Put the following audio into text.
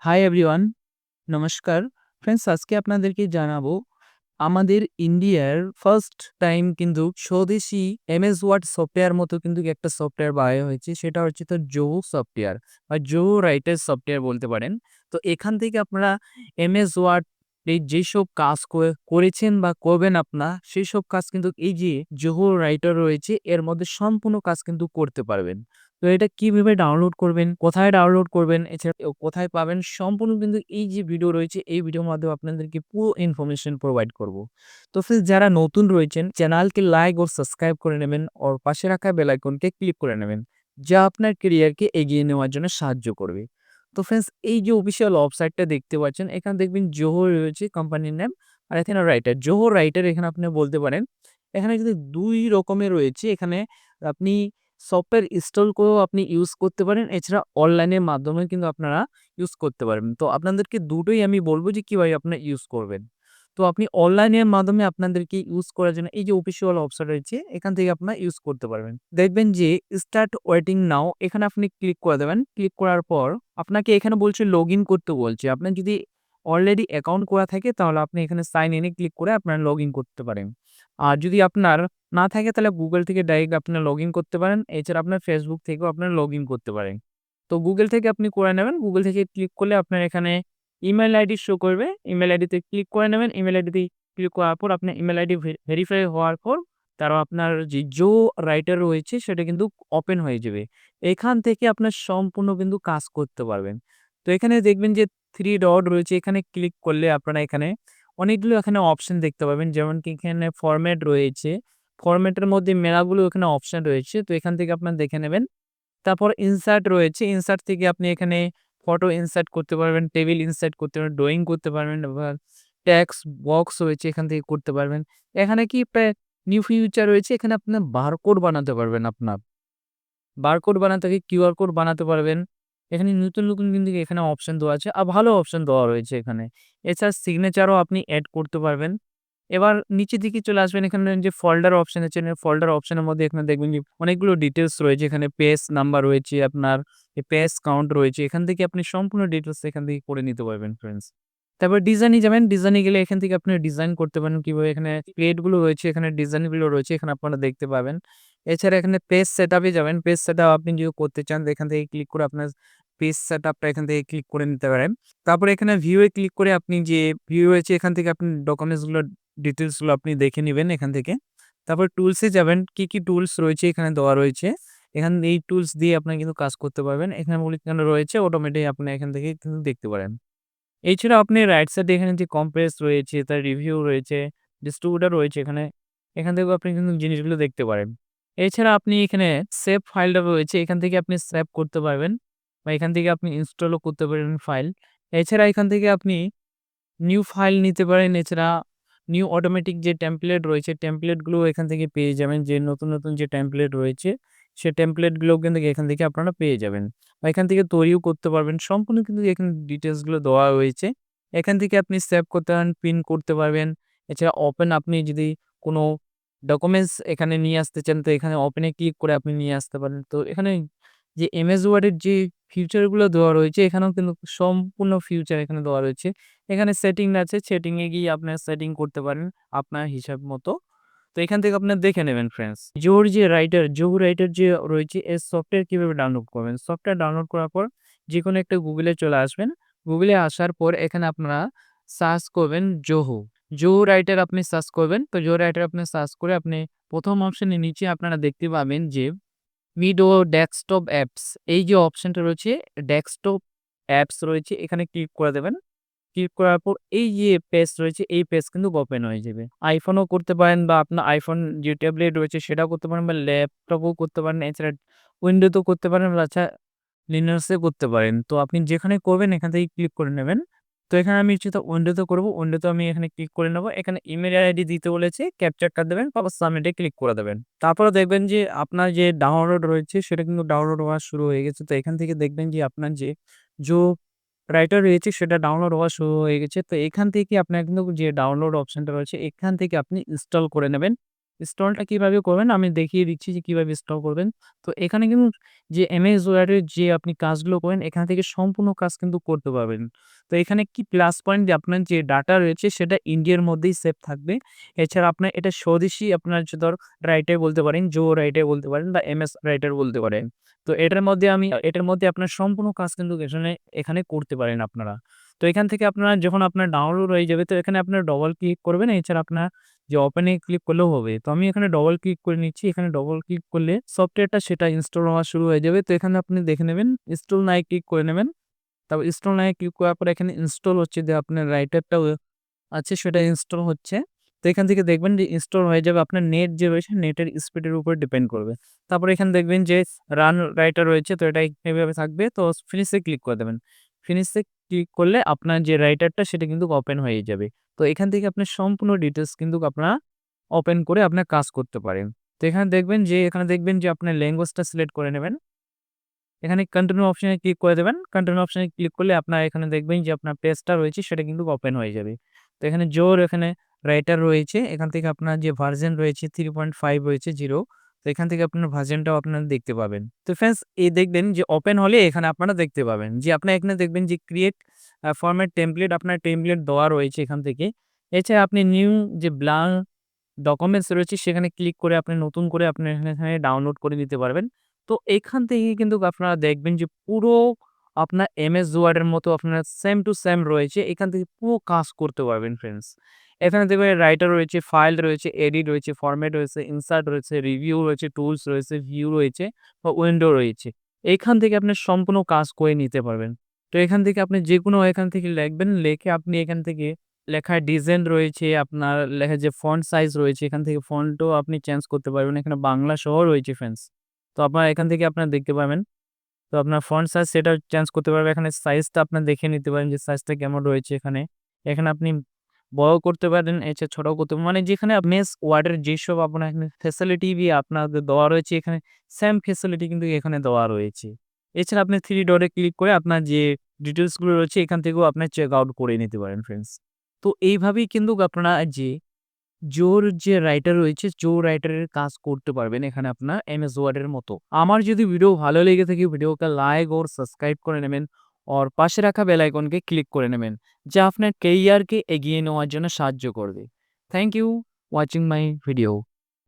Hi everyone, নমস্কার। Friends আজকে আপনাদেরকে জানাবো আমাদের ইন্ডিয়ার ফার্স্ট টাইম কিন্তু স্বদেশী এমএস ওয়ার্ড সফটওয়্যার মতো কিন্তু একটা সফটওয়্যার বানানো হয়েছে। সেটা হচ্ছে তো জোহো সফটওয়্যার বা জোহো রাইটার সফটওয়্যার বলতে পারেন। তো এখান থেকে আপনারা এমএস ওয়ার্ড এই যেসব কাজ করেছেন বা করবেন আপনার সেসব কাজ কিন্তু এই যে জোহো রাইটার রয়েছে এর মধ্যে সম্পূর্ণ কাজ কিন্তু করতে পারবেন। তো এটা কিভাবে ডাউনলোড করবেন, কোথায় ডাউনলোড করবেন, এছাড়া কোথায় পাবেন সম্পূর্ণ কিন্তু এই যে ভিডিও রয়েছে এই ভিডিওর মাধ্যমে আপনাদেরকে পুরো ইনফরমেশন প্রোভাইড করব। তো ফ্রেন্ডস যারা নতুন রয়েছেন চ্যানেলকে লাইক ও সাবস্ক্রাইব করে নেবেন ওর পাশে রাখা বেল আইকনকে ক্লিক করে নেবেন যা আপনার ক্যারিয়ারকে এগিয়ে নেওয়ার জন্য সাহায্য করবে। তো ফ্রেন্ডস এই যে অফিসিয়াল ওয়েবসাইটটা দেখতে পাচ্ছেন এখানে দেখবেন জোহো রয়েছে কোম্পানির নাম আর এখানে রাইটার জোহো রাইটার এখানে আপনি বলতে পারেন। এখানে কিন্তু ২ রকমের রয়েছে। এখানে আপনি সফটওয়্যার ইনস্টল করেও আপনি ইউজ করতে পারেন। এছাড়া অনলাইনের মাধ্যমে কিন্তু আপনারা ইউজ করতে পারবেন। তো আপনাদেরকে দুটোই আমি বলব যে কিভাবে আপনারা ইউজ করবেন। তো আপনি অনলাইনের মাধ্যমে আপনাদেরকে ইউজ করার জন্য এই যে অফিসিয়াল ওয়েবসাইট রয়েছে এখান থেকে আপনারা ইউজ করতে পারবেন। দেখবেন যে স্টার্ট ওয়েটিং নাও এখানে আপনি ক্লিক করে দেবেন। ক্লিক করার পর আপনাকে এখানে বলছে লগইন করতে বলছে। আপনার যদি অলরেডি অ্যাকাউন্ট করা থাকে তাহলে আপনি এখানে সাইন ইন এ ক্লিক করে আপনারা লগইন করতে পারেন। আর যদি আপনার না থাকে তাহলে Google থেকে ডাইরেক্ট আপনারা লগইন করতে পারেন। এছাড়া আপনার Facebook থেকেও আপনারা লগইন করতে পারেন। তো Google থেকে আপনি করে নেবেন। Google থেকে ক্লিক করলে আপনার এখানে ইমেইল আইডি শো করবে। ইমেইল আইডিতে ক্লিক করে নেবেন। ইমেইল আইডিতে ক্লিক করার পর আপনার ইমেইল আইডি ভেরিফাই হওয়ার পর তারা আপনার যে রাইটার রয়েছে সেটা কিন্তু ওপেন হয়ে যাবে। এখান থেকে আপনার সম্পূর্ণ কিন্তু কাজ করতে পারবেন। তো এখানে দেখবেন যে 3 ডট রয়েছে এখানে ক্লিক করলে আপনারা এখানে অনেকগুলো এখানে অপশন দেখতে পাবেন। যেমন কি এখানে ফরম্যাট রয়েছে। ফরম্যাটের মধ্যে মেলাগুলো এখানে অপশন রয়েছে। তো এখান থেকে আপনারা দেখে নেবেন। তারপর ইনসার্ট রয়েছে। ইনসার্ট থেকে আপনি এখানে ফটো ইনসার্ট করতে পারবেন, টেবিল ইনসার্ট করতে পারবেন, ড্রয়িং করতে পারবেন, আবার টেক্সট বক্স রয়েছে এখান থেকে করতে পারবেন। এখানে কি নিউ ফিচার রয়েছে এখানে আপনার বারকোড বানাতে পারবেন আপনার। বারকোড বানাতে কি কিউআর কোড বানাতে পারবেন। এখানে নতুন কিন্তু এখানে অপশন দেওয়া আছে। আর ভালো অপশন দেওয়া রয়েছে এখানে। এছাড়া সিগনেচারও আপনি এড করতে পারবেন। এবার নিচের দিকে চলে আসবেন এখানে যে ফোল্ডার অপশন আছে, ফোল্ডার অপশনের মধ্যে এখানে দেখবেন যে অনেকগুলো ডিটেইলস রয়েছে। এখানে পেজ নাম্বার রয়েছে, আপনার পেজ কাউন্ট রয়েছে। এখান থেকে আপনি সম্পূর্ণ ডিটেইলস এখান থেকে করে নিতে পারবেন ফ্রেন্ডস। তারপর ডিজাইনে যাবেন। ডিজাইনে গেলে এখান থেকে আপনি ডিজাইন করতে পারেন কিভাবে এখানে প্লেট গুলো রয়েছে, এখানে ডিজাইন গুলো রয়েছে এখানে আপনারা দেখতে পাবেন। এছাড়া এখানে পেজ সেটআপ এ যাবেন। পেজ সেটআপ আপনি যদি করতে চান এখান থেকে ক্লিক করে আপনার পেজ সেটআপটা এখান থেকে ক্লিক করে নিতে পারেন। তারপরে এখানে ভিউ এ ক্লিক করে আপনি যে ভিউ রয়েছে এখান থেকে আপনি ডকুমেন্টস গুলো ডিটেইলস গুলো আপনি দেখে নিবেন এখান থেকে। তারপর টুলস এ যাবেন। কি টুলস রয়েছে এখানে দেওয়া রয়েছে। এখানে এই টুলস দিয়ে আপনি কিন্তু কাজ করতে পারবেন। এখানে এখানে রয়েছে অটোমেটিক আপনি এখান থেকে কিন্তু দেখতে পারেন। এছাড়াও আপনি রাইট সাইডে এখানে যে কম্প্রেস রয়েছে, তার রিভিউ রয়েছে, ডিস্ট্রিবিউটর রয়েছে এখানে। এখান থেকেও আপনি কিন্তু জিনিসগুলো দেখতে পারেন। এছাড়া আপনি এখানে সেভ ফাইলটা রয়েছে, এখান থেকে আপনি সেভ করতে পারবেন বা এখান থেকে আপনি ইনস্টলও করতে পারেন ফাইল। এছাড়া এখান থেকে আপনি নিউ ফাইল নিতে পারেন। এছাড়া নিউ অটোমেটিক যে টেমপ্লেট রয়েছে, টেমপ্লেট গুলো এখান থেকে পেয়ে যাবেন। যে নতুন যে টেমপ্লেট রয়েছে, সে টেমপ্লেট গুলো কিন্তু এখান থেকে আপনারা পেয়ে যাবেন। বা এখান থেকে তৈরিও করতে পারবেন। সম্পূর্ণ কিন্তু এখানে ডিটেইলস গুলো দেওয়া রয়েছে। এখান থেকে আপনি সেভ করতে পারেন, পিন করতে পারবেন। এছাড়া ওপেন আপনি যদি কোনো ডকুমেন্টস এখানে নিয়ে আসতে চান, তো এখানে ওপেন এ ক্লিক করে আপনি নিয়ে আসতে পারেন। তো এখানে যে এমএস ওয়ার্ড এর যে ফিচার গুলো দেওয়া রয়েছে, এখানেও কিন্তু সম্পূর্ণ ফিচার এখানে দেওয়া রয়েছে। এখানে সেটিং আছে, সেটিং এ গিয়ে আপনার সেটিং করতে পারেন আপনার হিসাব মতো। তো এখান থেকে আপনারা দেখে নেবেন ফ্রেন্ডস। জোহো রাইটার যে রয়েছে এর সফটওয়্যার কিভাবে ডাউনলোড করবেন। সফটওয়্যার ডাউনলোড করার পর যেকোনো একটা গুগলে চলে আসবেন। গুগলে আসার পর এখানে আপনারা সার্চ করবেন জোহো। জোহো রাইটার আপনি সার্চ করবেন। তো জোহো রাইটার আপনি সার্চ করে আপনি ১ম অপশনের নিচে আপনারা দেখতে পাবেন যে মিডো ডেস্কটপ অ্যাপস এই যে অপশনটা রয়েছে ডেস্কটপ অ্যাপস রয়েছে এখানে ক্লিক করে দেবেন। ক্লিক করার পর এই যে পেজ রয়েছে এই পেজ কিন্তু ওপেন হয়ে যাবে। iPhone-ও করতে পারেন বা আপনার iPhone যে ট্যাবলেট রয়েছে সেটাও করতে পারেন বা ল্যাপটপও করতে পারেন। এছাড়া উইন্ডোতেও করতে পারেন বা লিনাক্সে করতে পারেন। তো আপনি যেখানে করবেন এখান থেকে ক্লিক করে নেবেন। তো এখানে আমি যেটা উইন্ডোতে করব, উইন্ডোতে আমি এখানে ক্লিক করে নেব। এখানে ইমেইল আইডি দিতে বলেছে, ক্যাপচারটা দেবেন, তারপর সাবমিটে ক্লিক করে দেবেন। তারপরে দেখবেন যে আপনার যে ডাউনলোড রয়েছে সেটা কিন্তু ডাউনলোড হওয়া শুরু হয়ে গেছে। তো এখান থেকে দেখবেন যে আপনার যে রাইটার রয়েছে সেটা ডাউনলোড হওয়া শুরু হয়ে গেছে। তো এখান থেকে আপনার কিন্তু যে ডাউনলোড অপশনটা রয়েছে এখান থেকে আপনি ইনস্টল করে নেবেন। ইনস্টলটা কিভাবে করবেন আমি দেখিয়ে দিচ্ছি যে কিভাবে ইনস্টল করবেন। তো এখানে কিন্তু যে এমএস ওয়ার্ডের যে আপনি কাজগুলো করেন এখান থেকে সম্পূর্ণ কাজ কিন্তু করতে পারবেন। তো এখানে কি প্লাস পয়েন্ট যে আপনার যে ডাটা রয়েছে সেটা ইন্ডিয়ার মধ্যেই সেভ থাকবে। এছাড়া আপনার এটা স্বদেশী আপনার যে রাইটার বলতে পারেন, জো রাইটার বলতে পারেন বা এমএস রাইটার বলতে পারেন। তো এটার মধ্যে আপনার সম্পূর্ণ কাজ কিন্তু এখানে করতে পারেন আপনারা। তো এখান থেকে আপনারা যখন আপনার ডাউনলোড হয়ে যাবে তো এখানে আপনারা ডবল ক্লিক করবেন। এছাড়া আপনার যে ওপেন এ ক্লিক করলেও হবে। তো আমি এখানে ডবল ক্লিক করে নিচ্ছি। এখানে ডবল ক্লিক করলে সফটওয়্যারটা সেটা ইনস্টল হওয়া শুরু হয়ে যাবে। তো এখানে আপনি দেখে নেবেন, ইনস্টল নাও এ ক্লিক করে নেবেন। তারপর ইনস্টল নাও এ ক্লিক করার পরে এখানে ইনস্টল হচ্ছে যে আপনার রাইটারটাও আছে সেটা ইনস্টল হচ্ছে। তো এখান থেকে দেখবেন যে ইনস্টল হয়ে যাবে। আপনার নেট যে রয়েছে নেটের স্পিডের উপর ডিপেন্ড করবে। তারপরে এখানে দেখবেন যে রান রাইটার রয়েছে তো এটা এভাবে থাকবে। তো ফিনিশ এ ক্লিক করে দেবেন। ফিনিশ এ ক্লিক করলে আপনার যে রাইটারটা সেটা কিন্তু ওপেন হয়ে যাবে। তো এখান থেকে আপনার সম্পূর্ণ ডিটেইলস কিন্তু আপনারা ওপেন করে আপনার কাজ করতে পারেন। তো এখানে দেখবেন যে আপনার ল্যাঙ্গুয়েজটা সিলেক্ট করে নেবেন। এখানে কন্টিনিউ অপশনে ক্লিক করে দেবেন। কন্টিনিউ অপশনে ক্লিক করলে আপনার এখানে দেখবেন যে আপনার পেজটা রয়েছে সেটা কিন্তু ওপেন হয়ে যাবে। তো এখানে এখানে রাইটার রয়েছে। এখান থেকে আপনার যে ভার্সন রয়েছে 3.5 রয়েছে 0 তো এখান থেকে আপনার ভার্সনটাও আপনারা দেখতে পাবেন। তো ফ্রেন্ডস দেখবেন যে ওপেন হলে এখানে আপনারা দেখতে পাবেন যে আপনার এখানে দেখবেন যে ক্রিয়েট ফরম্যাট টেমপ্লেট আপনার টেমপ্লেট দেওয়া রয়েছে এখান থেকে। এছাড়া আপনি নিউ যে ব্ল্যাঙ্ক ডকুমেন্টস রয়েছে সেখানে ক্লিক করে আপনি নতুন করে আপনি এখানে ডাউনলোড করে নিতে পারবেন। তো এখান থেকে কিন্তু আপনারা দেখবেন যে পুরো আপনার এমএস ওয়ার্ড এর মতো আপনার সেম টু সেম রয়েছে। এখান থেকে পুরো কাজ করতে পারবেন ফ্রেন্ডস। এখানে দেখবেন রাইটার রয়েছে, ফাইল রয়েছে, এডিট রয়েছে, ফরম্যাট রয়েছে, ইনসার্ট রয়েছে, রিভিউ রয়েছে, টুলস রয়েছে, ভিউ রয়েছে বা উইন্ডো রয়েছে। এখান থেকে আপনি সম্পূর্ণ কাজ করে নিতে পারবেন। তো এখান থেকে আপনি যেকোনো এখান থেকে লিখবেন, লিখে আপনি এখান থেকে লেখার ডিজাইন রয়েছে, আপনার লেখার যে ফন্ট সাইজ রয়েছে এখান থেকে ফন্টও আপনি চেঞ্জ করতে পারবেন। এখানে বাংলা সহ রয়েছে ফ্রেন্ডস। তো আপনারা এখান থেকে আপনারা দেখতে পাবেন। তো আপনার ফন্ট সাইজ সেটা চেঞ্জ করতে পারবেন। এখানে সাইজটা আপনার দেখে নিতে পারেন যে সাইজটা কেমন রয়েছে এখানে। এখানে আপনি বড় করতে পারেন, এছাড়া ছোটও করতে পারেন। মানে যেখানে এমএস ওয়ার্ডের যেসব আপনার এখানে ফ্যাসিলিটি আপনাদের দেওয়া রয়েছে এখানে সেম ফ্যাসিলিটি কিন্তু এখানে দেওয়া রয়েছে। এছাড়া আপনি 3 ডটে ক্লিক করে আপনার যে ডিটেইলস গুলো রয়েছে এখান থেকেও আপনার চেক আউট করে নিতে পারেন ফ্রেন্ডস। তো এইভাবেই কিন্তু আপনারা যে যে রাইটার রয়েছে, রাইটারের কাজ করতে পারবেন এখানে আপনার এমএস ওয়ার্ডের মতো। আমার যদি ভিডিও ভালো লেগে থাকে ভিডিওকে লাইক और সাবস্ক্রাইব করে নেবেন और পাশে রাখা বেল আইকনকে ক্লিক করে নেবেন, যা আপনার ক্যারিয়ারকে এগিয়ে নেওয়ার জন্য সাহায্য করবে। Thank you watching my video.